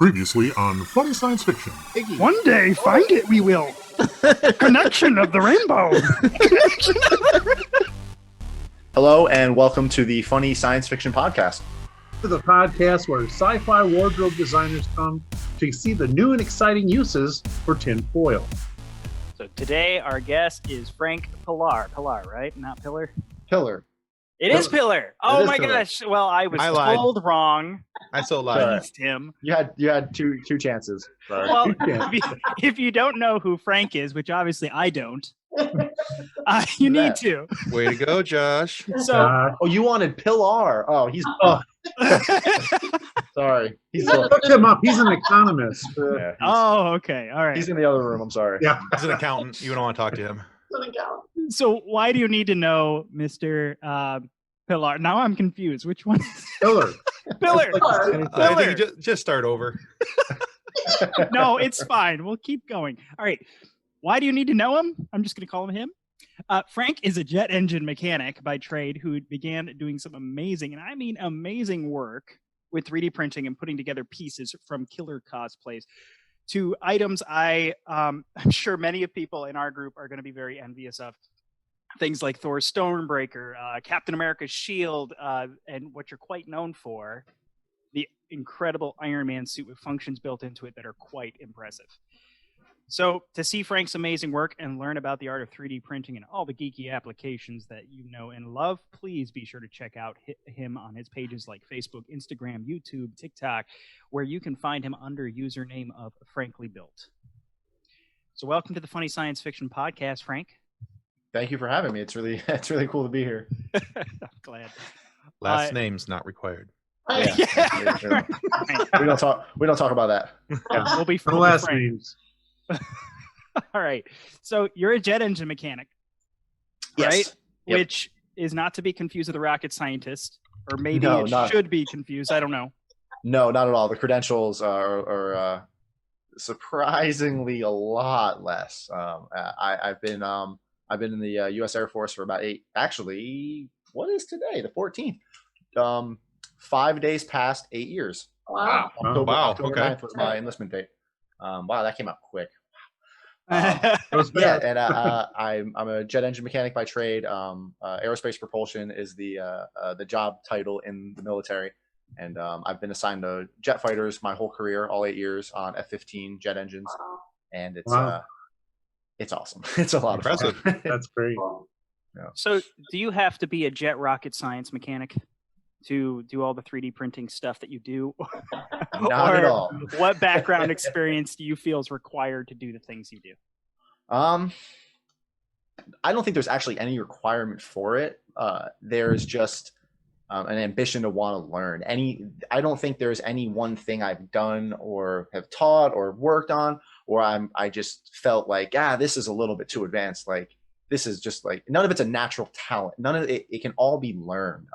Previously on Funny Science Fiction. One day, find it we will. Connection of the rainbow. Hello, and welcome to the Funny Science Fiction Podcast. To the podcast where sci-fi wardrobe designers come to see the new and exciting uses for tin foil. So today our guest is Frank Pillar. Pillar, right? Not Pillar? Pillar. It is Pillar. Oh my Pillar. gosh. Well, I was lied. told wrong. I still lied. Sorry. Please, Tim. You had two chances. Sorry. Well, Yeah. if you don't know who Frank is, which obviously I don't, you Do need that. to. Way to go, Josh. So, Oh, you wanted Pillar. Oh, he's sorry. He's Look him up. He's an economist. yeah, oh, okay. All right. he's in the other room. I'm sorry. Yeah. He's an accountant. You don't want to talk to him. So why do you need to know Mr. Pillar? Now I'm confused. Which one? Pillar. Pillar. I think you just start over. No, it's fine. We'll keep going. All right. Why do you need to know him? I'm just going to call him him. Frank is a jet engine mechanic by trade who began doing some amazing, and I mean amazing work with 3D printing and putting together pieces from killer cosplays to items I'm sure many of people in our group are going to be very envious of. Things like Thor's Stonebreaker, Captain America's shield, and what you're quite known for, the incredible Iron Man suit with functions built into it that are quite impressive. So to see Frank's amazing work and learn about the art of 3D printing and all the geeky applications that you know and love, please be sure to check out him on his pages like Facebook, Instagram, YouTube, TikTok, where you can find him under username of Frankly Built. So welcome to the Funny Science Fiction Podcast, Frank. Thank you for having me. It's really cool to be here. I'm glad. Last name's not required. Yeah. We don't talk about that. We'll be The full last Frank. names. All right. So you're a jet engine mechanic, Yes. right? Yep. Which is not to be confused with a rocket scientist, or maybe No, it not- should be confused. I don't know. No, not at all. The credentials are surprisingly a lot less. I've been in the U.S. Air Force for about 8. Actually, what is today? The 14th. 5 days past 8 years. Wow. October Okay. 9th was my enlistment date. Wow, that came out quick. That was Yeah, bad. and I'm a jet engine mechanic by trade. Aerospace propulsion is the job title in the military, and I've been assigned to jet fighters my whole career, all 8 years on F-15 jet engines, and it's Wow. it's awesome. It's a lot of fun. That's great. So do you have to be a jet rocket science mechanic to do all the 3D printing stuff that you do? Not at Or all. What background experience do you feel is required to do the things you do? I don't think there's actually any requirement for it. There's just an ambition to want to learn. I don't think there's any one thing I've done or have taught or worked on, or I just felt like, this is a little bit too advanced. Like, this is just like, none of it's a natural talent. None of it can all be learned.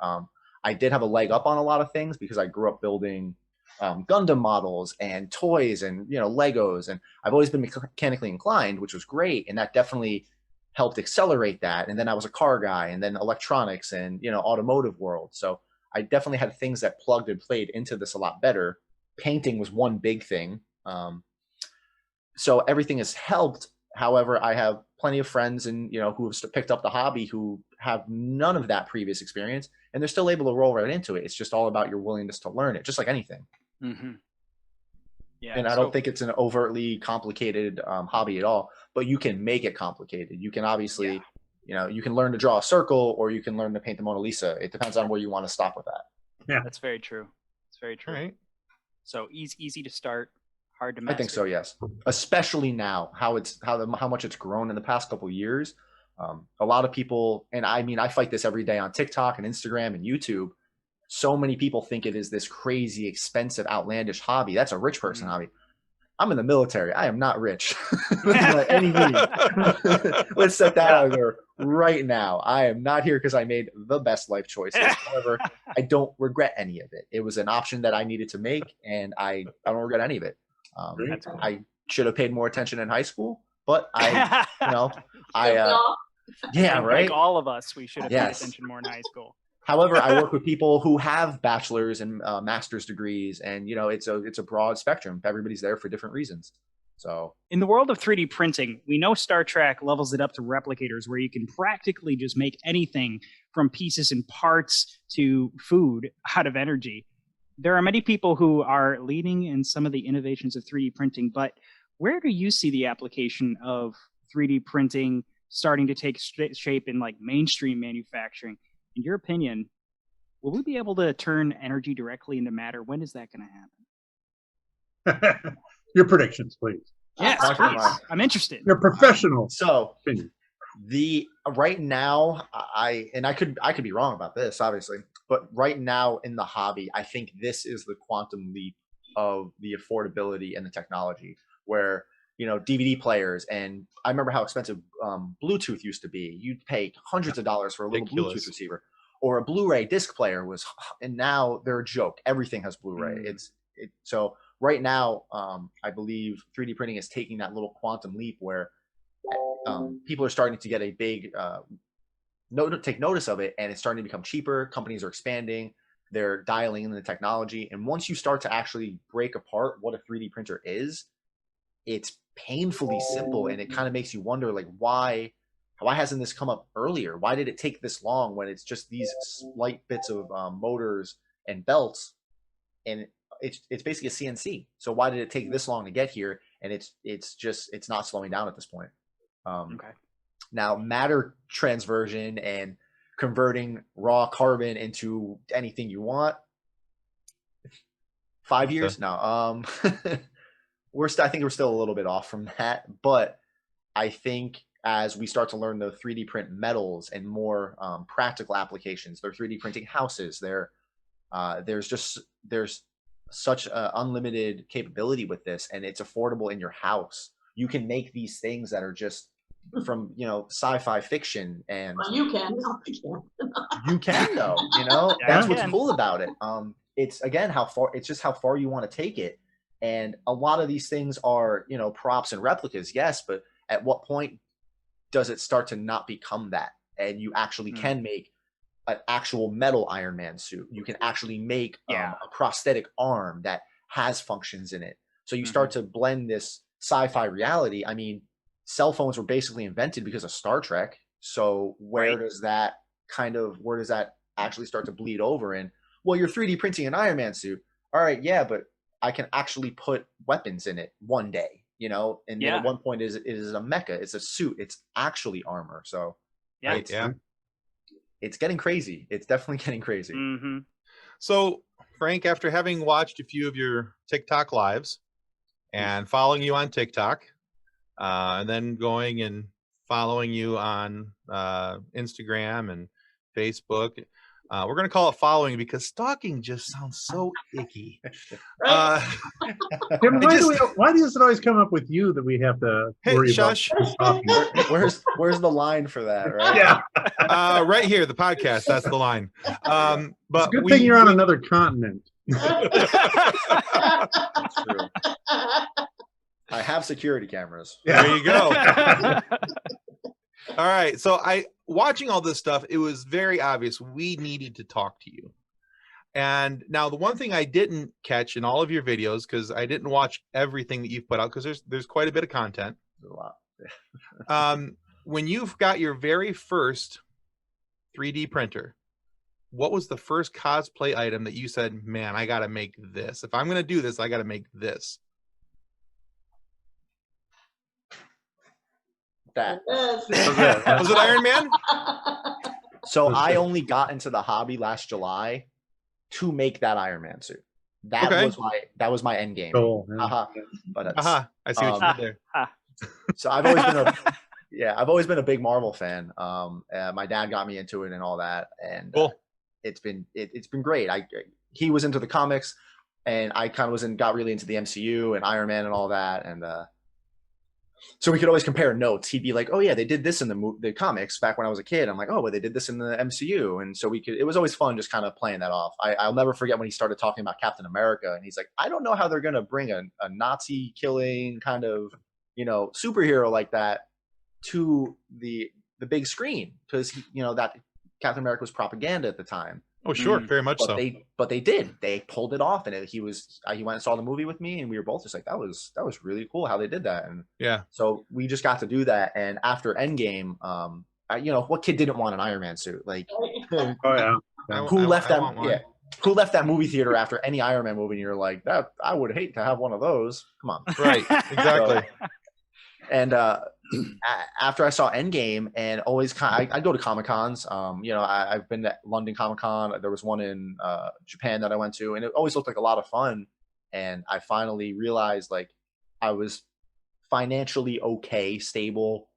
I did have a leg up on a lot of things because I grew up building Gundam models and toys and Legos, and I've always been mechanically inclined, which was great, and that definitely helped accelerate that. And then I was a car guy, and then electronics and automotive world. So I definitely had things that plugged and played into this a lot better. Painting was one big thing. So everything has helped. However, I have plenty of friends and who have picked up the hobby who have none of that previous experience, and they're still able to roll right into it. It's just all about your willingness to learn it, just like anything. Mm-hmm. Yeah, And I don't think it's an overtly complicated hobby at all, but you can make it complicated. You can obviously, you can learn to draw a circle, or you can learn to paint the Mona Lisa. It depends on where you want to stop with that. that's very true. It's very true. All right. So easy to start, hard to master. I think so, yes. Especially now, how much it's grown in the past couple of years. A lot of people, and I mean, I fight this every day on TikTok and Instagram and YouTube. So many people think it is this crazy, expensive, outlandish hobby. That's a rich person hobby. I'm in the military. I am not rich by any means. Let's set that out there right now. I am not here because I made the best life choices. However, I don't regret any of it. It was an option that I needed to make, and I don't regret any of it. I should have paid more attention in high school, but Yeah, yeah, right. Like all of us, we should have paid Yes. attention more in high school. However, I work with people who have bachelor's and master's degrees, and it's a broad spectrum. Everybody's there for different reasons. So in the world of 3D printing, we know Star Trek levels it up to replicators, where you can practically just make anything from pieces and parts to food out of energy. There are many people who are leading in some of the innovations of 3D printing, but where do you see the application of 3D printing starting to take shape in like mainstream manufacturing? In your opinion, will we be able to turn energy directly into matter? When is that going to happen? Your predictions, please. Yes, please. I'm interested. You're professional. So opinion. Right now, I could be wrong about this, obviously, but right now in the hobby, I think this is the quantum leap of the affordability and the technology, where DVD players, and I remember how expensive Bluetooth used to be. You'd pay hundreds of dollars for a little Bluetooth receiver, or a Blu-ray disc player and now they're a joke. Everything has Blu-ray. So right now, I believe 3D printing is taking that little quantum leap where people are starting to get a big take notice of it, and it's starting to become cheaper. Companies are expanding. They're dialing in the technology, and once you start to actually break apart what a 3D printer is, it's painfully simple, and it kind of makes you wonder, like, why hasn't this come up earlier? Why did it take this long when it's just these slight bits of motors and belts, and it's basically a CNC? So why did it take this long to get here? And it's not slowing down at this point. Okay. Now, matter transversion and converting raw carbon into anything you want. 5 years? No. I think we're still a little bit off from that, but I think as we start to learn the 3D print metals and more practical applications, they're 3D printing houses. There's such unlimited capability with this, and it's affordable in your house. You can make these things that are just from sci-fi fiction, and you can. No, I can't. You can though. That's what's cool about it. It's again how far you want to take it. And a lot of these things are, props and replicas, yes, but at what point does it start to not become that? And you actually can make an actual metal Iron Man suit. You can actually make a prosthetic arm that has functions in it. So you start to blend this sci-fi reality. I mean, cell phones were basically invented because of Star Trek. So where does that actually start to bleed over in? Well, you're 3D printing an Iron Man suit. All right, yeah, but I can actually put weapons in it one day, and then at one point it is a mecha, it's a suit, it's actually armor. So it's getting crazy. It's definitely getting crazy. Mm-hmm. So Frank, after having watched a few of your TikTok lives and following you on TikTok, and then going and following you on Instagram and Facebook, we're going to call it following because stalking just sounds so icky. Tim, why does it always come up with you that we have to worry about stalking? Where's the line for that, right? Yeah. Right here, the podcast, that's the line. But it's a good thing you're on another continent. That's true. I have security cameras. Yeah. There you go. All right. So watching all this stuff, it was very obvious we needed to talk to you. And now the one thing I didn't catch in all of your videos, because I didn't watch everything that you've put out, because there's quite a bit of content. There's a lot. When you've got your very first 3D printer, what was the first cosplay item that you said, man, I got to make this? If I'm going to do this, I got to make this. That was it Iron Man? So I only got into the hobby last July to make that Iron Man suit. That was my end game. Cool. But I see what you did there. So I've always been a big Marvel fan. My dad got me into it and all that, and cool. It's been great. He was into the comics, and I kind of got really into the MCU and Iron Man and all that, and so we could always compare notes. He'd be like, "Oh yeah, they did this in the comics back when I was a kid." I'm like, "Oh, but they did this in the MCU," and so it was always fun just kind of playing that off. I'll never forget when he started talking about Captain America, and he's like, "I don't know how they're gonna bring a Nazi killing kind of superhero like that to the big screen, because that Captain America was propaganda at the time. Oh, sure, very much But so. they pulled it off, and he went and saw the movie with me, and we were both just like, that was really cool how they did that. And Yeah. so we just got to do that. And after Endgame, what kid didn't want an Iron Man suit? Like, Oh yeah. who left I want one. that? Yeah, who left that movie theater after any Iron Man movie? And you're like, that I would hate to have one of those. Come on, Right, exactly. And after I saw Endgame, and always I go to Comic Cons. I've been to London Comic Con. There was one in Japan that I went to, and it always looked like a lot of fun. And I finally realized like I was financially okay, stable,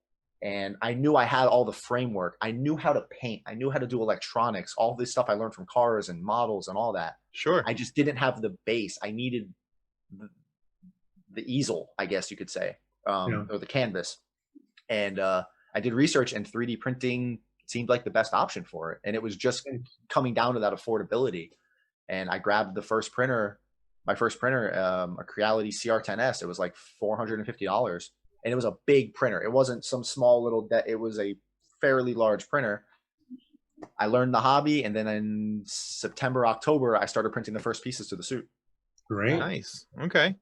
and I knew I had all the framework. I knew how to paint. I knew how to do electronics. All this stuff I learned from cars and models and all that. Sure. I just didn't have the base. I needed the easel, I guess you could say. Or the canvas. And I did research, and 3D printing seemed like the best option for it. And it was just coming down to that affordability. And I grabbed my first printer, a Creality CR10S. It was like $450. And it was a big printer. It wasn't some small little, it was a fairly large printer. I learned the hobby, and then in September, October, I started printing the first pieces to the suit. Great. Nice. Okay.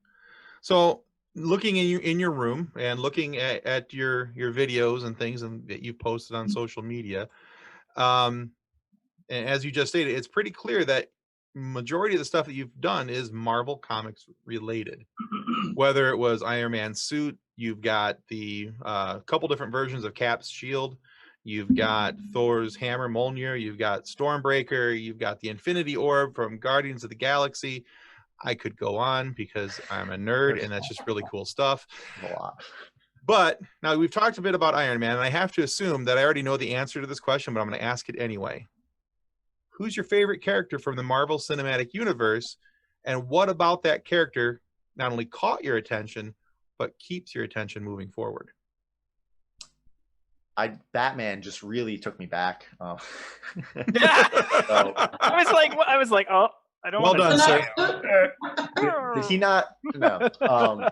So looking in your room and looking at your videos and things that you've posted on social media, and as you just stated, it's pretty clear that majority of the stuff that you've done is Marvel Comics related. Whether it was Iron Man's suit, you've got the couple different versions of Cap's shield, you've got Thor's hammer Mjolnir, you've got Stormbreaker, you've got the Infinity Orb from Guardians of the Galaxy. I could go on because I'm a nerd, and that's just really cool stuff. A lot. But now we've talked a bit about Iron Man, and I have to assume that I already know the answer to this question, but I'm going to ask it anyway. Who's your favorite character from the Marvel Cinematic Universe, and what about that character not only caught your attention, but keeps your attention moving forward? Batman just really took me back. I was like, oh, I don't. Well done, sir. Did he not? No.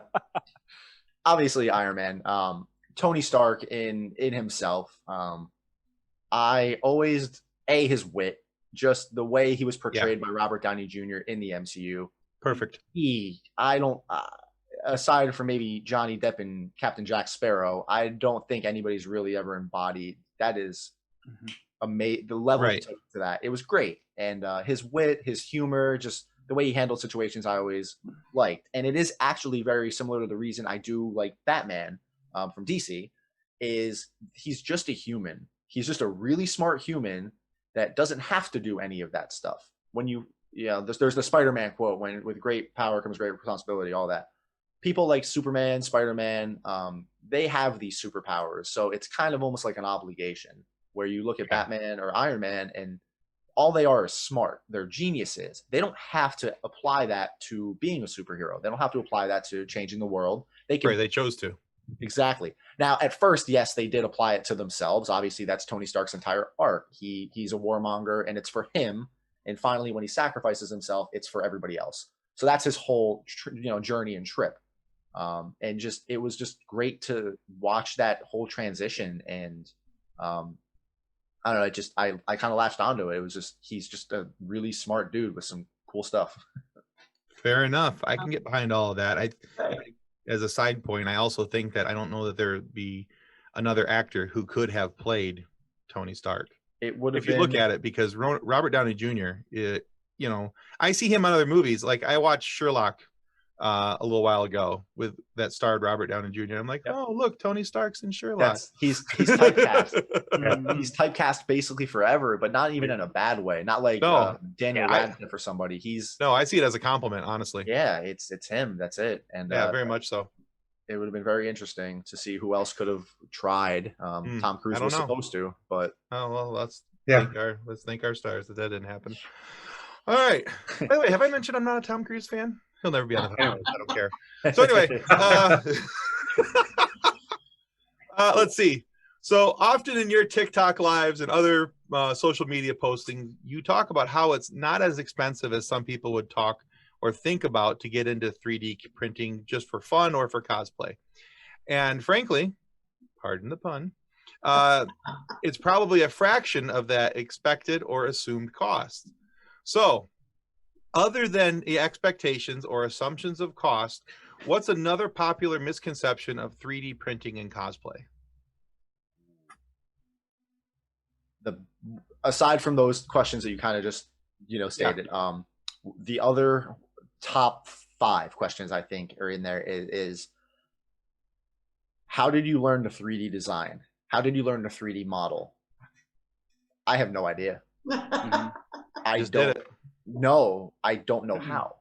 Obviously, Iron Man. Tony Stark in himself. I always his wit, just the way he was portrayed by Robert Downey Jr. in the MCU. Perfect. Aside from maybe Johnny Depp and Captain Jack Sparrow, I don't think anybody's really ever embodied. That is amazing. The level he took to that, it was great. And his wit, his humor, just the way he handled situations, I always liked. And it is actually very similar to the reason I do like Batman from DC, is he's just a human. He's just a really smart human that doesn't have to do any of that stuff. When there's the Spider-Man quote, when with great power comes great responsibility, all that. People like Superman, Spider-Man, they have these superpowers. So it's kind of almost like an obligation, where you look at Batman or Iron Man, and all they are is smart. They're geniuses. They don't have to apply that to being a superhero. They don't have to apply that to changing the world. They can. They chose to. Exactly. Now, at first, yes, they did apply it to themselves. Obviously, that's Tony Stark's entire arc. He's a warmonger, and it's for him. And finally, when he sacrifices himself, it's for everybody else. So that's his whole journey and trip. And it was just great to watch that whole transition. And I don't know, I kind of latched onto it. It was he's just a really smart dude with some cool stuff. Fair enough. I can get behind all of that. I as a side point, I also think that I don't know that there would be another actor who could have played Tony Stark. It would have if you look at it, because Robert Downey Jr., I see him on other movies. Like I watched Sherlock a little while ago that starred Robert Downey Jr. I'm like, oh look, Tony Stark's in Sherlock. He's typecast. He's typecast basically forever, but not even in a bad way. Not like Daniel Radcliffe or somebody. I see it as a compliment, honestly. Yeah, it's him. That's it. And very much so. It would have been very interesting to see who else could have tried. Tom Cruise was supposed to, but let's thank our stars that didn't happen. All right. By the way, have I mentioned I'm not a Tom Cruise fan? He'll never be on the podcast. I don't care. So anyway, let's see. So often in your TikTok lives and other social media postings, you talk about how it's not as expensive as some people would talk or think about to get into 3D printing just for fun or for cosplay. And frankly, pardon the pun, it's probably a fraction of that expected or assumed cost. So, other than the expectations or assumptions of cost, what's another popular misconception of 3D printing in cosplay? Aside from those questions that you kind of just stated, the other top 5 questions I think are in there is how did you learn to 3D design? How did you learn to 3D model? I have no idea. I Just don't did it. know. I don't know how.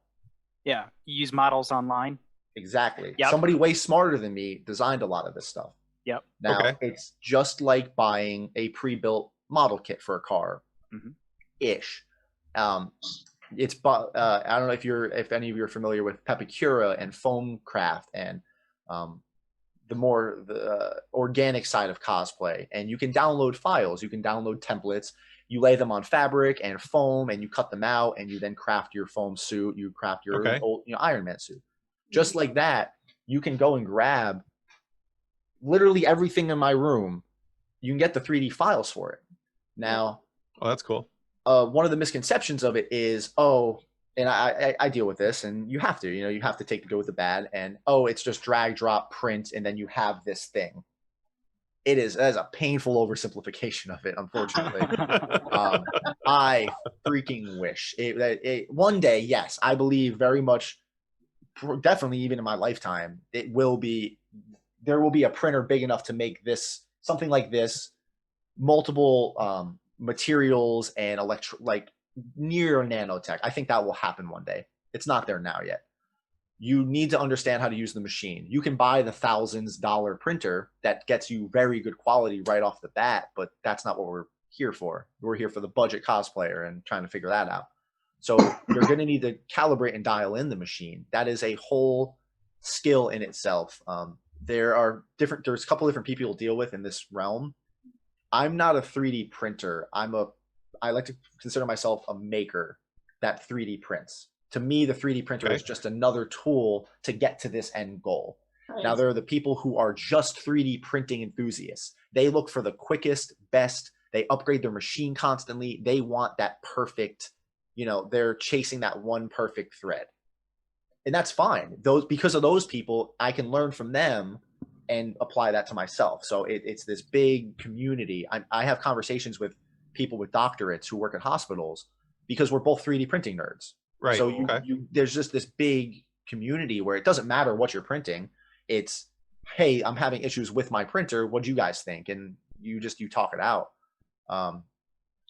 Yeah, you use models online. Exactly. Yep. Somebody way smarter than me designed a lot of this stuff. Yep. Now, Okay. it's just like buying a pre-built model kit for a car, ish. It's I don't know if any of you are familiar with Pepicura and Foamcraft and the organic side of cosplay. And you can download files, you can download templates, you lay them on fabric and foam, and you cut them out, and you then craft your foam suit. You craft your old Iron Man suit. Just like that, you can go and grab literally everything in my room. You can get the 3D files for it. Now, oh, that's cool. One of the misconceptions of it is, and I deal with this, and you have to, you have to take the good with the bad, and it's just drag, drop, print, and then you have this thing. That is a painful oversimplification of it, unfortunately. I freaking wish one day, yes, I believe very much, definitely even in my lifetime, there will be a printer big enough to make something like this, multiple materials and near nanotech. I think that will happen one day. It's not there now yet. You need to understand how to use the machine. You can buy the $1,000s printer that gets you very good quality right off the bat, but that's not what we're here for. We're here for the budget cosplayer and trying to figure that out. So you're going to need to calibrate and dial in the machine. That is a whole skill in itself. There's a couple different people you'll deal with in this realm. I'm not a 3D printer. I like to consider myself a maker that 3D prints. To me, the 3D printer is just another tool to get to this end goal. Right. Now, there are the people who are just 3D printing enthusiasts. They look for the quickest, best. They upgrade their machine constantly. They want that perfect, they're chasing that one perfect thread. And that's fine. Because of those people, I can learn from them and apply that to myself. So it's this big community. I have conversations with people with doctorates who work at hospitals because we're both 3D printing nerds. Right. So there's just this big community where it doesn't matter what you're printing. It's, hey, I'm having issues with my printer. What do you guys think? And you talk it out.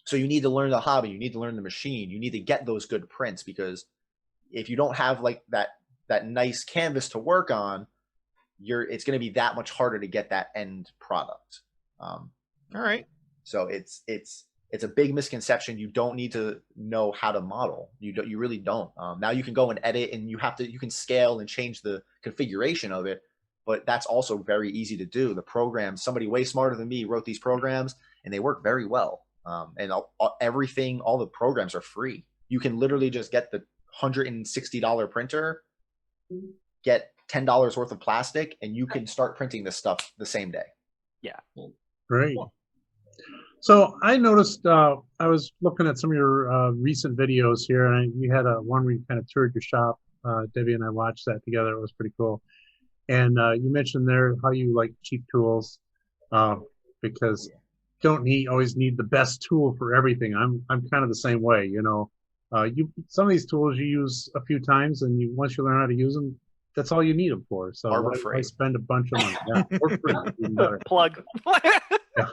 So you need to learn the hobby. You need to learn the machine. You need to get those good prints, because if you don't have like that nice canvas to work on, it's going to be that much harder to get that end product. All right. So it's a big misconception. You don't need to know how to model. You really don't. Now you can go and edit, and you can scale and change the configuration of it, but that's also very easy to do. The programs, somebody way smarter than me wrote these programs, and they work very well. And all the programs are free. You can literally just get the $160 printer, get $10 worth of plastic, and you can start printing this stuff the same day. Yeah. Great. So I noticed, I was looking at some of your recent videos here, and you had one where you kind of toured your shop. Debbie and I watched that together. It was pretty cool. And you mentioned there how you like cheap tools, because don't always need the best tool for everything. I'm kind of the same way, some of these tools you use a few times, and once you learn how to use them, that's all you need them for. So I spend a bunch of money. Yeah, or free, even better. Plug. Yeah.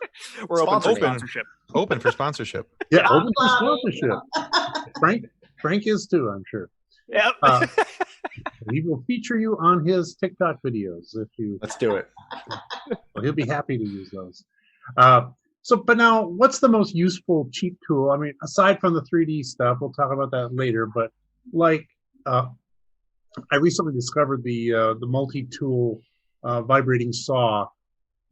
We're open for sponsorship. Open for sponsorship. Yeah, open for sponsorship. Frank is too, I'm sure. Yep. He will feature you on his TikTok videos if you. Let's do it. Well, he'll be happy to use those. But now, what's the most useful cheap tool? I mean, aside from the 3D stuff, we'll talk about that later. But I recently discovered the multi-tool vibrating saw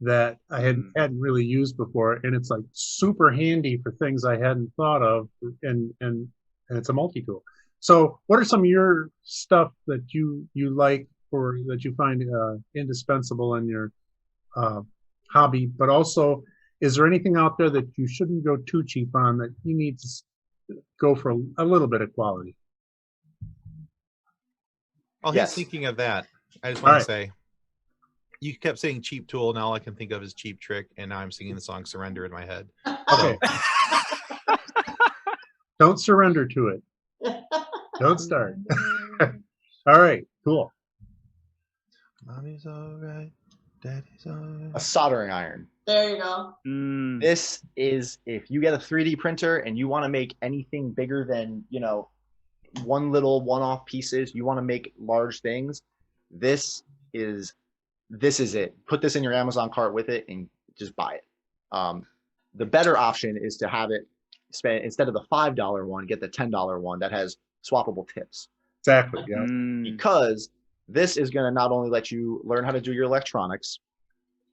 that I hadn't really used before, and it's like super handy for things I hadn't thought of, and it's a multi-tool. So, what are some of your stuff that you like, or that you find indispensable in your hobby? But also, is there anything out there that you shouldn't go too cheap on, that you need to go for a little bit of quality? Well, Yes. he's thinking of that. I just All want to right. say, you kept saying cheap tool, and all I can think of is Cheap Trick, and now I'm singing the song Surrender in my head. Okay. Don't surrender to it. Don't start. All right, cool. Mommy's all right, daddy's all right. A soldering iron. There you go. This is, if you get a 3D printer and you want to make anything bigger than, one little one-off pieces, you want to make large things, this is it. Put this in your Amazon cart with it and just buy it. The better option is to have it spend, instead of the $5 one, get the $10 one that has swappable tips. Exactly. Yeah. Because this is going to not only let you learn how to do your electronics,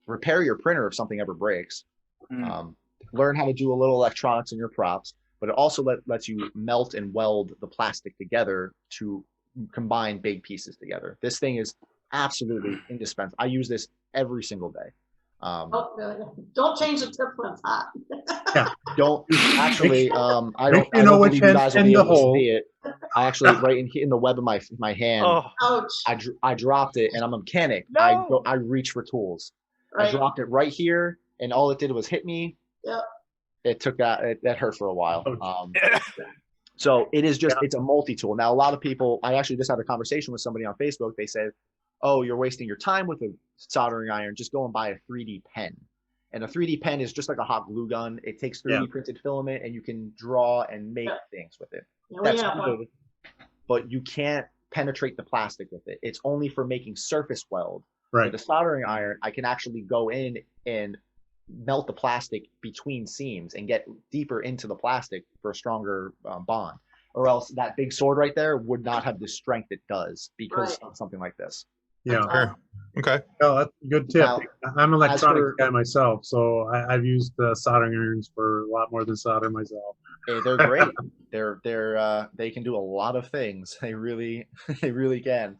repair your printer if something ever breaks, learn how to do a little electronics in your props, but it also lets you melt and weld the plastic together to combine big pieces together. This thing is absolutely indispensable. I use this every single day. Oh, good. Don't change the tip when it's hot. Don't actually. I don't. You I know don't which believe you guys will end be the able to hole. see it. I actually right in the web of my hand. Oh, Ouch. I dropped it, and I'm a mechanic. No. I reach for tools. I Right. dropped it right here, and all it did was hit me. Yep. It took that hurt for a while. Ouch. So it is just, it's a multi-tool. Now, a lot of people, I actually just had a conversation with somebody on Facebook. They said, oh, you're wasting your time with a soldering iron. Just go and buy a 3D pen. And a 3D pen is just like a hot glue gun. It takes 3D printed filament, and you can draw and make things with it. Yeah, we That's have one. good, but you can't penetrate the plastic with it. It's only for making surface weld. Right. With a soldering iron, I can actually go in and melt the plastic between seams and get deeper into the plastic for a stronger bond. Or else that big sword right there would not have the strength it does because of something like this. Yeah. Sure. Okay. Well, that's a good tip. Now, I'm an electronics for- guy myself, so I've used soldering irons for a lot more than solder myself. They're great. They can do a lot of things. They really can.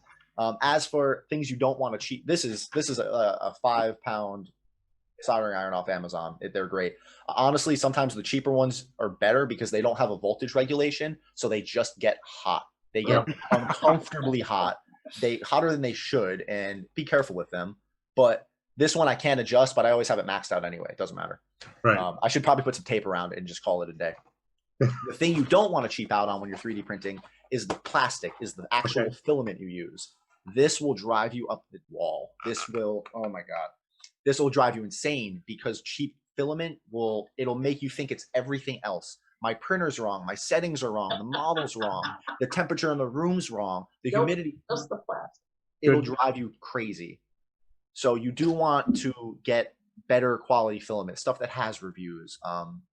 As for things you don't want to cheat, this is a 5-pound soldering iron off Amazon. They're great. Honestly, sometimes the cheaper ones are better because they don't have a voltage regulation, so they just get hot. They get uncomfortably hot. They hotter than they should, and be careful with them. But this one I can't adjust, but I always have it maxed out anyway. It doesn't matter. Right. I should probably put some tape around it and just call it a day. The thing you don't want to cheap out on when you're 3D printing is the plastic, is the actual filament you use. This will drive you up the wall. This will, oh my God. This will drive you insane because cheap filament it'll make you think it's everything else. My printer's wrong. My settings are wrong. The model's wrong. The temperature in the room's wrong. The humidity. Just the plastic. It'll drive you crazy. So you do want to get better quality filament, stuff that has reviews,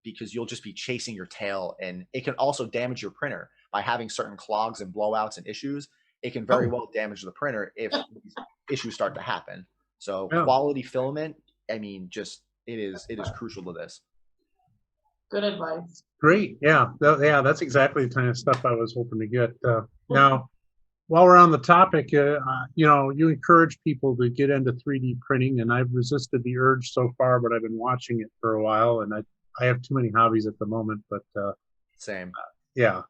because you'll just be chasing your tail, and it can also damage your printer by having certain clogs and blowouts and issues. It can very well damage the printer if these issues start to happen. So quality filament, I mean, just it is crucial to this. Good advice. Great. Yeah. That's exactly the kind of stuff I was hoping to get. Now, while we're on the topic, you encourage people to get into 3D printing, and I've resisted the urge so far, but I've been watching it for a while, and I have too many hobbies at the moment, but Same. Yeah.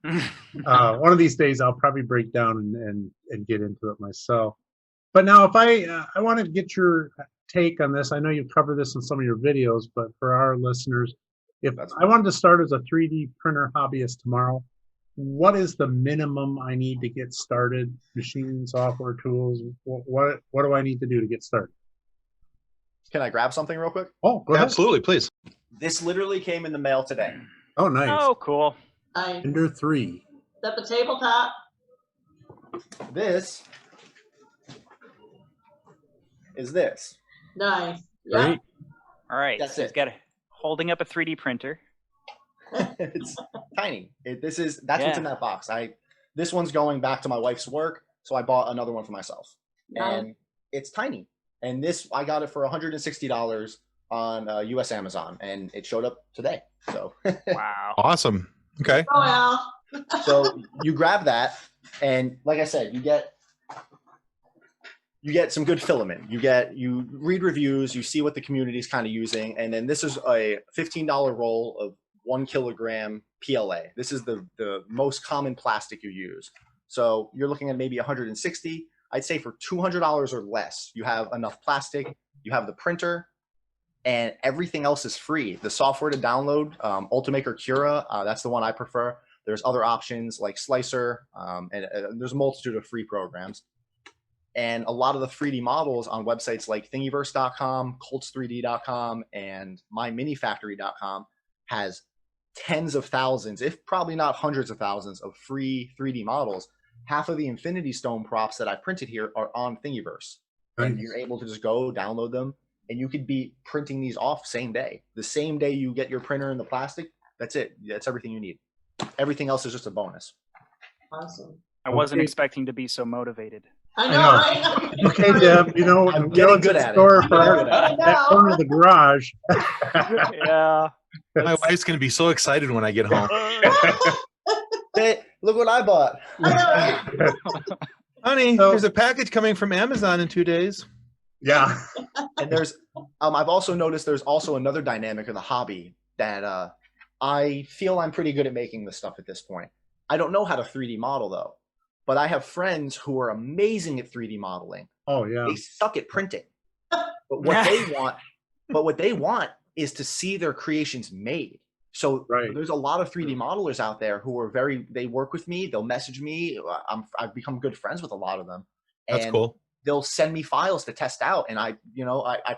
One of these days I'll probably break down and get into it myself. But now if I want to get your take on this, I know you've covered this in some of your videos, but for our listeners, if I wanted to start as a 3D printer hobbyist tomorrow, what is the minimum I need to get started? Machine, software, tools, what do I need to do to get started? Can I grab something real quick? Oh, go ahead. Absolutely, please. This literally came in the mail today. Oh, nice. Oh, cool. Ender 3. Is that the tabletop? This is this. Nice. Great. All right. That's so he's it. got holding up a 3D printer. It's tiny. That's what's in that box. This one's going back to my wife's work, so I bought another one for myself. And it's tiny. And this, I got it for $160 on US Amazon, and it showed up today. So Wow. Awesome. Okay. Oh, well. so you grab that, and like I said, you you get some good filament. You read reviews, you see what the community is kind of using, and then this is a $15 roll of 1 kilogram PLA. This is the most common plastic you use. So you're looking at maybe 160. I'd say for $200 or less, you have enough plastic, you have the printer, and everything else is free. The software to download, Ultimaker Cura, that's the one I prefer. There's other options like Slicer, and there's a multitude of free programs. And a lot of the 3D models on websites like Thingiverse.com, Colts3D.com, and MyMiniFactory.com has tens of thousands, if probably not hundreds of thousands, of free 3D models. Half of the Infinity Stone props that I printed here are on Thingiverse. Nice. And you're able to just go download them, and you could be printing these off same day. The same day you get your printer and the plastic, that's it. That's everything you need. Everything else is just a bonus. Awesome. I wasn't expecting to be so motivated. I know, right? Okay, Deb, you know, I'm you know getting it's good in at it. store for I'm good at it. that corner of the garage. Yeah. My wife's gonna be so excited when I get home. Hey, look what I bought. I know, right? Honey, So- there's a package coming from Amazon in 2 days. Yeah. And there's, I've also noticed there's also another dynamic of the hobby that I feel I'm pretty good at making this stuff at this point. I don't know how to 3D model though, but I have friends who are amazing at 3D modeling. Oh, yeah. They suck at printing. But what they want is to see their creations made. So Right. there's a lot of 3D modelers out there who are they work with me, they'll message me. I've become good friends with a lot of them. That's And cool. they'll send me files to test out, and I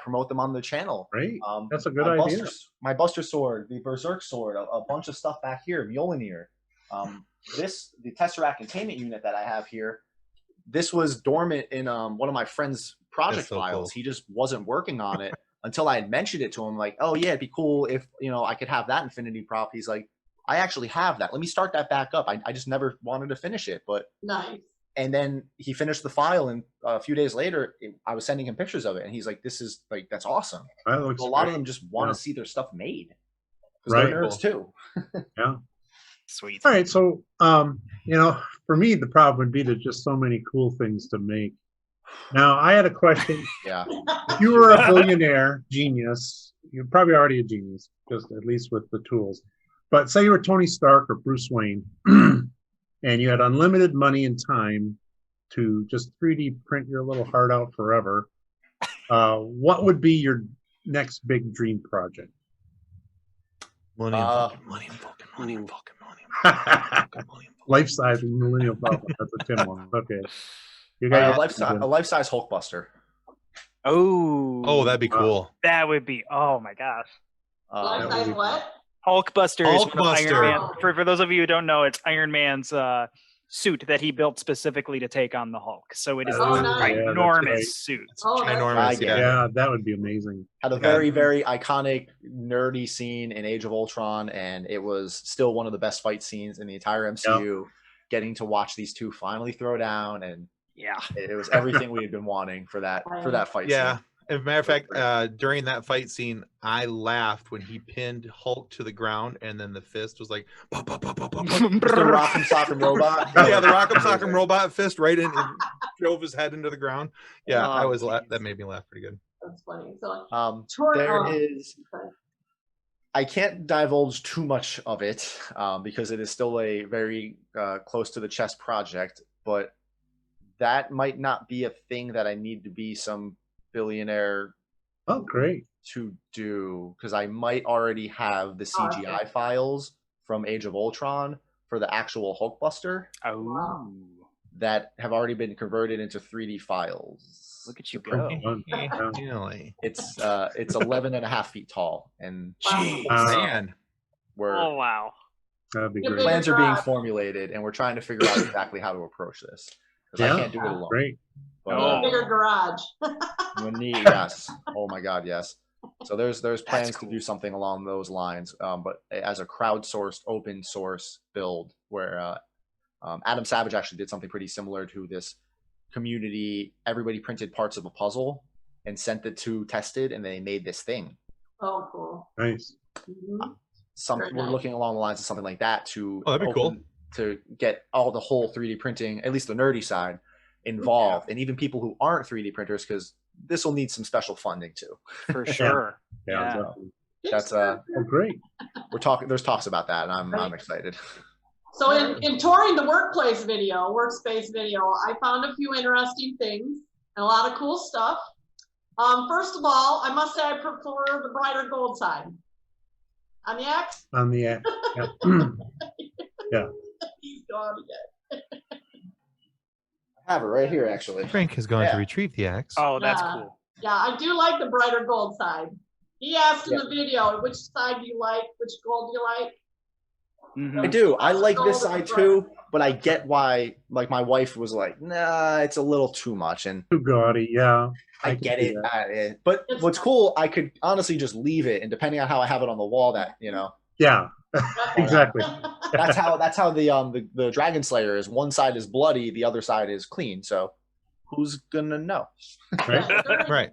promote them on the channel. Great. That's a good my idea. My Buster sword, the Berserk sword, a bunch of stuff back here, Mjolnir. The Tesseract containment unit that I have here, this was dormant in one of my friend's project That's so files. cool. He just wasn't working on it until I had mentioned it to him. Like, oh yeah, it'd be cool if I could have that Infinity prop. He's like, I actually have that. Let me start that back up. I just never wanted to finish it, but. Nice. And then he finished the file, and a few days later, I was sending him pictures of it, and he's like, "This is like that's awesome." That looks So a lot great. of them just want Yeah. to see their stuff made because Right. they're nerds too. Sweet. All right, so for me, the problem would be there's just so many cool things to make. Now, I had a question. Yeah. If you were a billionaire genius, you're probably already a genius, just at least with the tools. But say you were Tony Stark or Bruce Wayne, and you had unlimited money and time to just 3D print your little heart out forever. What would be your next big dream project? Millennium Falcon, Millennium Falcon, Millennium Falcon, Millennium Falcon, Millennium Falcon. Life-size Millennium Falcon. That's a Tim one. Okay. You A guys, life-size Hulkbuster. Oh, Oh, that'd be cool. that would be. Oh my gosh. Life size what? Hulkbuster is one of Hulkbuster. Iron Man. For those of you who don't know, it's Iron Man's suit that he built specifically to take on the Hulk. So it is Oh, an nice. Yeah, that's enormous right. suit. Oh, that's Ginormous, I get it. yeah, that would be amazing. Had a Yeah. very, very iconic, nerdy scene in Age of Ultron, and it was still one of the best fight scenes in the entire MCU. Getting to watch these two finally throw down, and Yeah. it was everything we had been wanting for that fight Yeah. scene. As a matter of fact, during that fight scene, I laughed when he pinned Hulk to the ground, and then the fist was like, "Pop, pop, pop, pop, pop, pop." The Rock'em Sock'em Robot. Yeah, the Rock'em Sock'em Robot fist right in, and drove his head into the ground. Yeah, Oh, I was geez. that made me laugh pretty good. That's funny. So There Tor- is. I can't divulge too much of it because it is still a very close to the chest project, but that might not be a thing that I need to be some billionaire Oh, great. to do, because I might already have the CGI files from Age of Ultron for the actual Hulkbuster Oh, Wow. that have already been converted into 3D files. look at you go. Fun. Yeah. Really? It's 11 and a half feet tall, and Jeez, Wow. man. we're Oh wow. That'd be Your great. plans are being garage. formulated, and we're trying to figure out exactly how to approach this, because Yeah. I can't do it alone. Great. But, Oh. Bigger garage. we need, yes. Oh my God, yes. So there's plans cool. to do something along those lines, but as a crowdsourced, open source build, where Adam Savage actually did something pretty similar to this community. Everybody printed parts of a puzzle and sent it to Tested, and they made this thing. Oh, cool. Nice. Mhm. We're nice. looking along the lines of something like that to Oh, that'd be cool. to get all the whole 3D printing, at least the nerdy side, involved, and even people who aren't 3D printers, because this will need some special funding too. For sure. Yeah, Yeah. definitely. That's Oh, great. there's talks about that, and I'm excited. So in touring the workspace video, I found a few interesting things and a lot of cool stuff. First of all, I must say I prefer the brighter gold side. On the X? On the X, yeah. Yeah. He's gone again. I have it right here, actually. Frank has gone to retrieve the axe. Oh, that's Yeah. cool. Yeah, I do like the brighter gold side. He asked in the video, which side do you like? Which gold do you like? Mhm. I do. I like Gold this is side bright. too, but I get why. Like my wife was like, "Nah, it's a little too much," and Too gaudy, yeah. I can get see it. that. But what's cool, I could honestly just leave it, and depending on how I have it on the wall, that Yeah, exactly. that's how the Dragon Slayer is. One side is bloody, the other side is clean. So who's gonna know? Right? Right.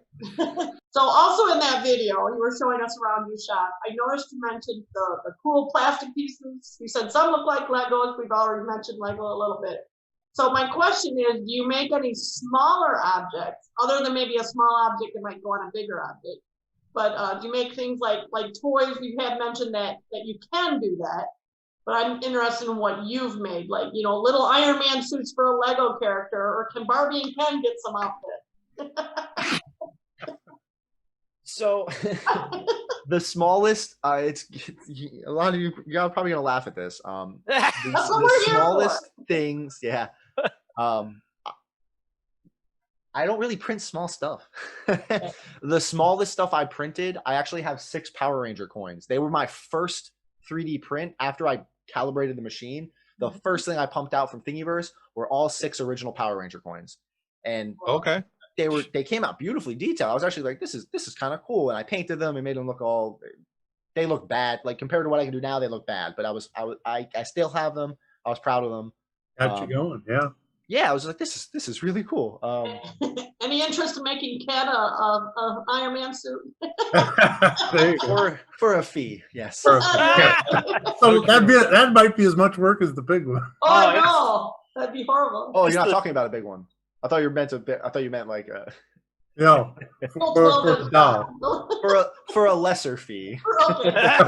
So also in that video, you were showing us around your shop. I noticed you mentioned the cool plastic pieces. You said some look like Legos. We've already mentioned Lego a little bit. So my question is, do you make any smaller objects, other than maybe a small object that might go on a bigger object? But do you make things like toys? You had mentioned that you can do that. But I'm interested in what you've made, like, little Iron Man suits for a Lego character, or can Barbie and Ken get some outfit? So the smallest, it's a lot of you're probably gonna laugh at this. That's what The we're here smallest things, yeah. I don't really print small stuff. The smallest stuff I printed, I actually have 6 Power Ranger coins. They were my first 3D print after I calibrated the machine. The first thing I pumped out from Thingiverse were all 6 original Power Ranger coins, and Okay. they came out beautifully detailed. I was actually like, this is kind of cool, and I painted them and made them look they look bad. Like compared to what I can do now, they look bad. But I still have them. I was proud of them. Got you going, yeah. Yeah, I was like, this is really cool. Any interest in making Ken a Iron Man suit? There you go. For a fee, yes. Yeah. So that might be as much work as the big one. Oh no, that'd be horrible. Oh, you're not talking about a big one. I thought you meant like No, Full for the doll. for a lesser fee. Okay.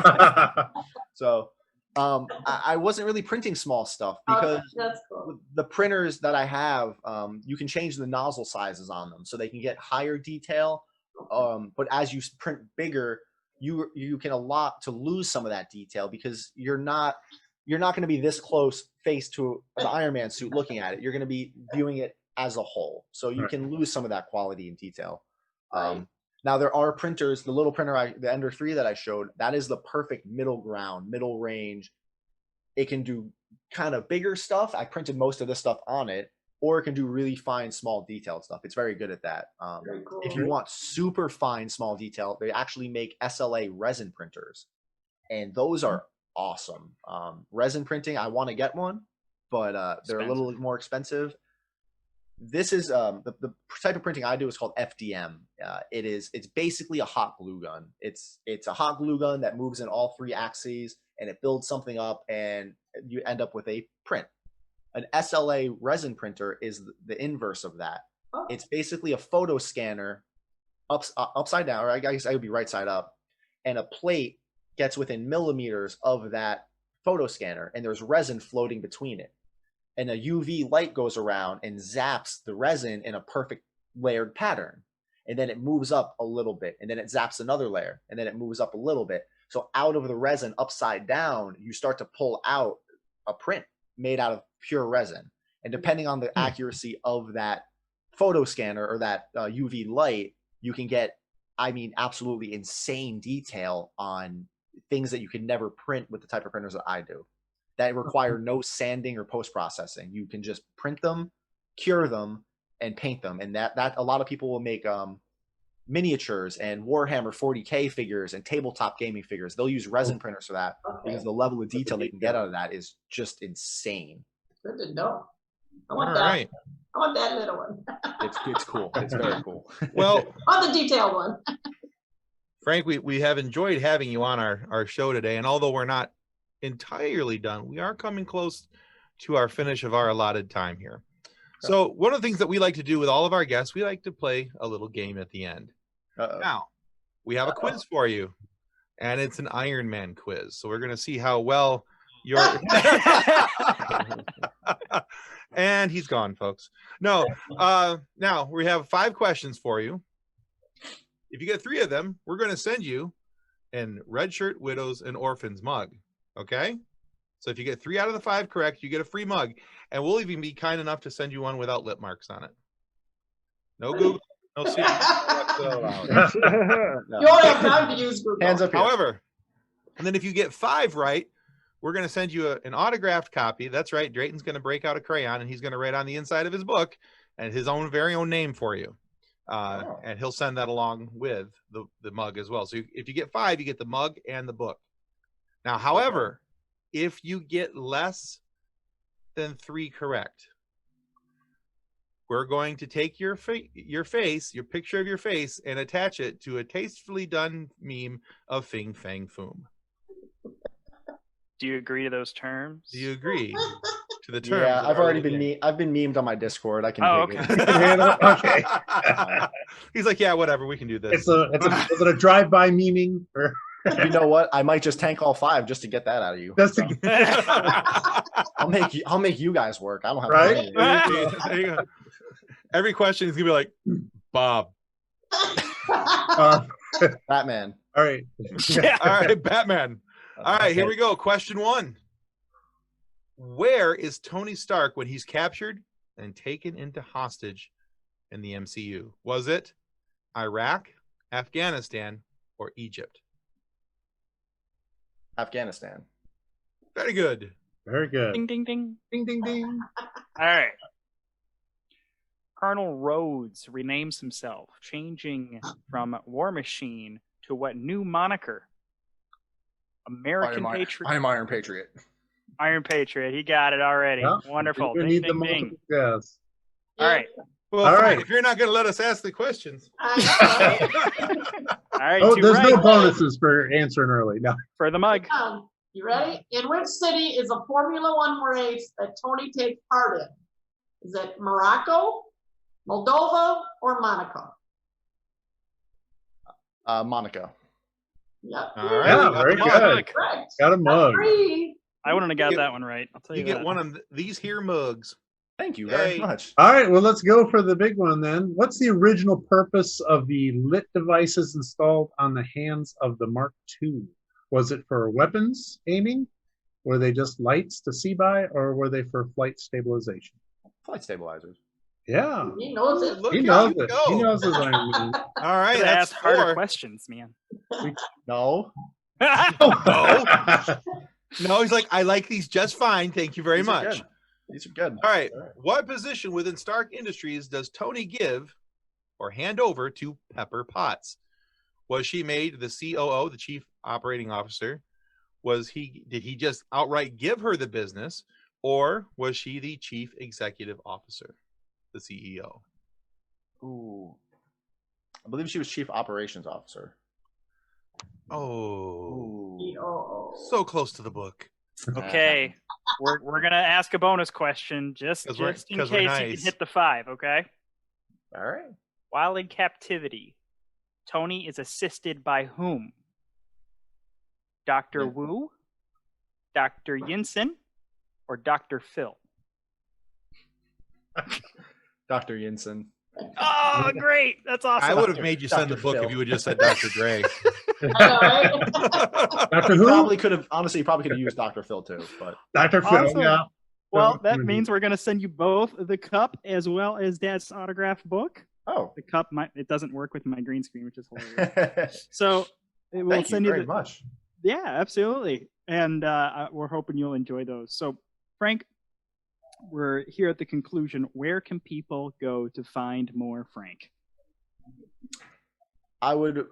So I wasn't really printing small stuff because That's cool. with the printers that I have, you can change the nozzle sizes on them so they can get higher detail. But as you print bigger, you can allot to lose some of that detail because you're not going to be this close face to an Iron Man suit looking at it. You're going to be viewing it as a whole, so you can lose some of that quality and detail. Now there are printers, the little printer, the Ender 3 that I showed, that is the perfect middle ground, middle range. It can do kind of bigger stuff. I printed most of this stuff on it, or it can do really fine, small detailed stuff. It's very good at that. Very cool. If you want super fine, small detail, they actually make SLA resin printers, and those are awesome. Resin printing, I want to get one, but they're a little more expensive. This is the type of printing I do is called FDM. It's basically a hot glue gun. It's a hot glue gun that moves in all 3 axes, and it builds something up, and you end up with a print. An SLA resin printer is the inverse of that. Oh. It's basically a photo scanner upside down, or I guess I would be right side up, and a plate gets within millimeters of that photo scanner, and there's resin floating between it. And a UV light goes around and zaps the resin in a perfect layered pattern. And then it moves up a little bit, and then it zaps another layer, and then it moves up a little bit. So out of the resin upside down, you start to pull out a print made out of pure resin. And depending on the accuracy of that photo scanner or that UV light, you can get, absolutely insane detail on things that you can never print with the type of printers that I do, that require no sanding or post-processing. You can just print them, cure them, and paint them. And that a lot of people will make miniatures and Warhammer 40K figures and tabletop gaming figures. They'll use resin printers for that because the level of detail they can get out of that is just insane. Good to know. I want All that. right. I want that little one. It's cool. It's very cool. Well, I want the detailed one. Frank, we have enjoyed having you on our show today, and although we're not entirely done, we are coming close to our finish of our allotted time here. So one of the things that we like to do with all of our guests, we like to play a little game at the end. Uh-oh. Now, we have a quiz for you, and it's an Iron Man quiz. So we're going to see how well you're... And he's gone, folks. No, now we have 5 questions for you. If you get 3 of them, we're going to send you an Red Shirt Widows and Orphans mug. Okay? So if you get 3 out of the 5 correct, you get a free mug. And we'll even be kind enough to send you one without lip marks on it. No Google, no secret. You don't have time to use Google. Hands up here. However, and then if you get 5 right, we're going to send you an autographed copy. That's right. Drayton's going to break out a crayon, and he's going to write on the inside of his book and his own very own name for you. And he'll send that along with the mug as well. So if you get 5, you get the mug and the book. Now, however, if you get less than 3 correct, we're going to take your face, your picture of your face, and attach it to a tastefully done meme of Fing Fang Foom. Do you agree to those terms? Do you agree to the terms? Yeah, I've already been I've been memed on my Discord. I can dig okay. it. You can handle it? Okay. He's like, yeah, whatever, we can do this. Is it a drive-by memeing? Or You know what? I might just tank all 5 just to get that out of you. that's I'll make you guys work. I don't have Right? to do it. There you go. Every question is gonna be like, Bob. Batman. all right. Yeah. All right, Batman. All right, here we go. Question 1. Where is Tony Stark when he's captured and taken into hostage in the MCU? Was it Iraq, Afghanistan, or Egypt? Afghanistan. Very good. Very good. Ding, ding, ding. Ding, ding, ding. All right. Colonel Rhodes renames himself, changing from War Machine to what new moniker? American Patriot. I'm Iron Patriot. Iron Patriot. He got it already. Yeah. Wonderful. We Ding, need the ding, ding. multiple guess. All right. Well, All fine, right. if you're not going to let us ask the questions. I All right. Oh, 2 there's right no bonuses for answering early. No. for the mug. know. You ready? In which city is a Formula One race that Tony takes part in? Is it Morocco, Moldova, or Monaco? Monaco. Yep. All right. Yeah, we got very the mug. good. Correct. Got a mug. 3. I wouldn't have got You- that one right. I'll tell you, You get that. one of these here mugs. Thank you very Yay. much. All right, well, let's go for the big one then. What's the original purpose of the lit devices installed on the hands of the Mark II? Was it for weapons aiming? Were they just lights to see by, or were they for flight stabilization? Flight stabilizers. Yeah, He knows it. Look he at knows you it. go. He knows his Iron Man. All right, Could that's ask harder 4. questions, man. No. No, he's like, I like these just fine. Thank you very These are much. good. These are good. All right. What position within Stark Industries does Tony give or hand over to Pepper Potts? Was she made the COO, the Chief Operating Officer? Did he just outright give her the business, or was she the Chief Executive Officer, the CEO? Ooh. I believe she was Chief Operations Officer. Oh, Oh. so close to the book. Okay. We're gonna ask a bonus question just 'Cause in we're case you nice. can hit the 5, okay? All right. While in captivity, Tony is assisted by whom? Dr. Yeah. Wu, Dr. Yinsen, or Dr. Phil? Dr. Yinsen. Oh, great. That's awesome. I would have made you send the Dr. book Phil. if you would just said Dr. Dre. I know, right? Dr. You Who? probably could have, honestly, you probably could have used Dr. Phil too, but Dr. Phil, Awesome. yeah. Well, that means we're going to send you both the cup as well as Dad's autographed book. oh. The cup, it doesn't work with my green screen, which is hilarious. So we'll Thank you send you very the, much. Yeah, absolutely. And we're hoping you'll enjoy those. So, Frank, we're here at the conclusion. Where can people go to find more Frank? I would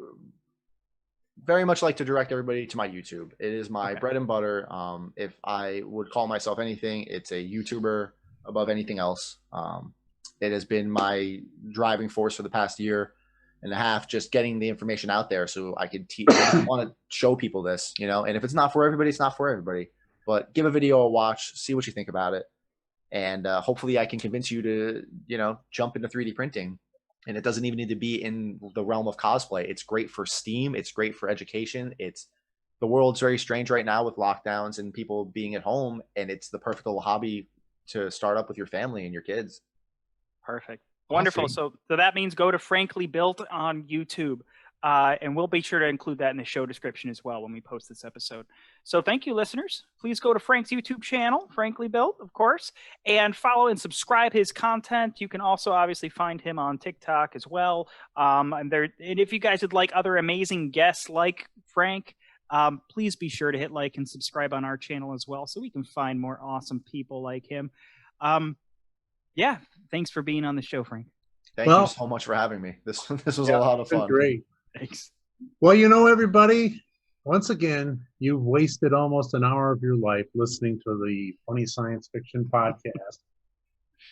very much like to direct everybody to my YouTube. It is my Okay. bread and butter. If I would call myself anything, it's a YouTuber above anything else. It has been my driving force for the past year and a half, just getting the information out there so I could teach. I want to show people this, you know. And if it's not for everybody, it's not for everybody. But give a video a watch, see what you think about it, And hopefully I can convince you to, jump into 3D printing. And it doesn't even need to be in the realm of cosplay. It's great for STEAM. It's great for education. The world's very strange right now with lockdowns and people being at home, and it's the perfect little hobby to start up with your family and your kids. Perfect. Wonderful. So that means go to Frankly Built on YouTube. And we'll be sure to include that in the show description as well when we post this episode. So thank you, listeners. Please go to Frank's YouTube channel, Frankly Built, of course, and follow and subscribe his content. You can also obviously find him on TikTok as well. And if you guys would like other amazing guests like Frank, please be sure to hit like and subscribe on our channel as well so we can find more awesome people like him. Yeah, thanks for being on the show, Frank. Thank you so much for having me. This was a lot of fun. Great. Thanks. Well, everybody, once again, you've wasted almost an hour of your life listening to the Funny Science Fiction podcast.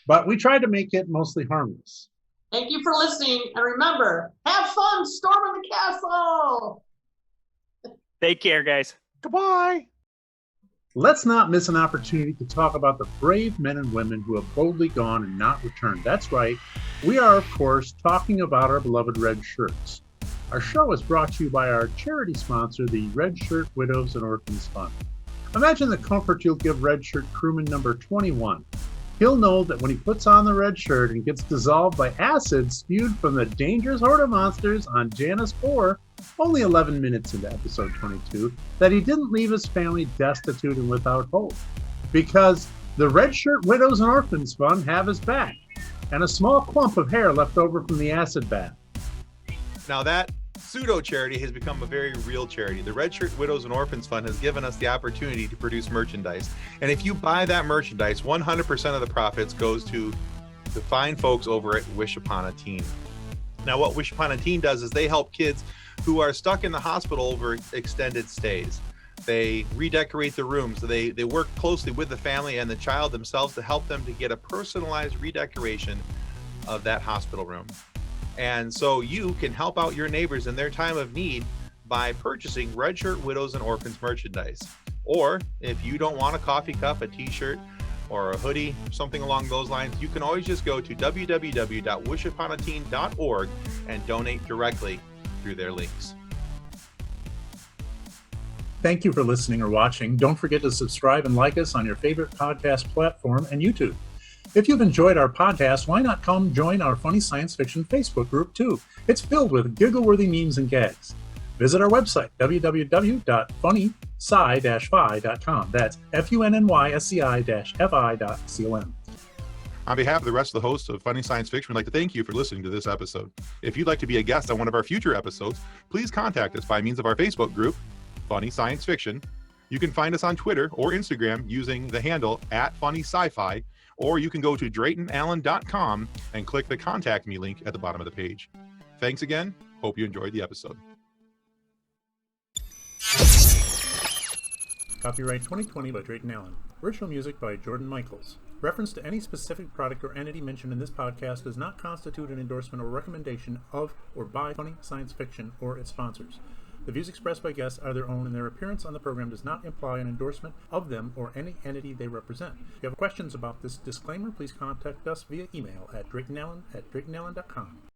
But we tried to make it mostly harmless. Thank you for listening. And remember, have fun storming the castle. Take care, guys. Goodbye. Let's not miss an opportunity to talk about the brave men and women who have boldly gone and not returned. That's right. We are, of course, talking about our beloved Red Shirts. Our show is brought to you by our charity sponsor, the Red Shirt Widows and Orphans Fund. Imagine the comfort you'll give Red Shirt crewman number 21. He'll know that when he puts on the red shirt and gets dissolved by acid spewed from the dangerous horde of monsters on Janus 4, only 11 minutes into episode 22, that he didn't leave his family destitute and without hope. Because the Red Shirt Widows and Orphans Fund have his back, and a small clump of hair left over from the acid bath. Now that pseudo charity has become a very real charity. The Red Shirt Widows and Orphans Fund has given us the opportunity to produce merchandise. And if you buy that merchandise, 100% of the profits goes to the fine folks over at Wish Upon a Teen. Now what Wish Upon a Teen does is they help kids who are stuck in the hospital over extended stays. They redecorate the rooms. They work closely with the family and the child themselves to help them to get a personalized redecoration of that hospital room. And so you can help out your neighbors in their time of need by purchasing Red Shirt Widows and Orphans merchandise. Or if you don't want a coffee cup, a t-shirt, or a hoodie, something along those lines, you can always just go to www.wishuponateen.org and donate directly through their links. Thank you for listening or watching. Don't forget to subscribe and like us on your favorite podcast platform and YouTube. If you've enjoyed our podcast, why not come join our Funny Science Fiction Facebook group too? It's filled with giggle-worthy memes and gags. Visit our website, www.funnysci-fi.com. That's funnysci-fi.com. On behalf of the rest of the hosts of Funny Science Fiction, we'd like to thank you for listening to this episode. If you'd like to be a guest on one of our future episodes, please contact us by means of our Facebook group, Funny Science Fiction. You can find us on Twitter or Instagram using the handle @FunnySci-Fi, or you can go to DraytonAllen.com and click the Contact Me link at the bottom of the page. Thanks again. Hope you enjoyed the episode. Copyright 2020 by Drayton Allen. Original music by Jordan Michaels. Reference to any specific product or entity mentioned in this podcast does not constitute an endorsement or recommendation of or by Funny Science Fiction or its sponsors. The views expressed by guests are their own, and their appearance on the program does not imply an endorsement of them or any entity they represent. If you have questions about this disclaimer, please contact us via email at DraytonAllen@DraytonAllen.com.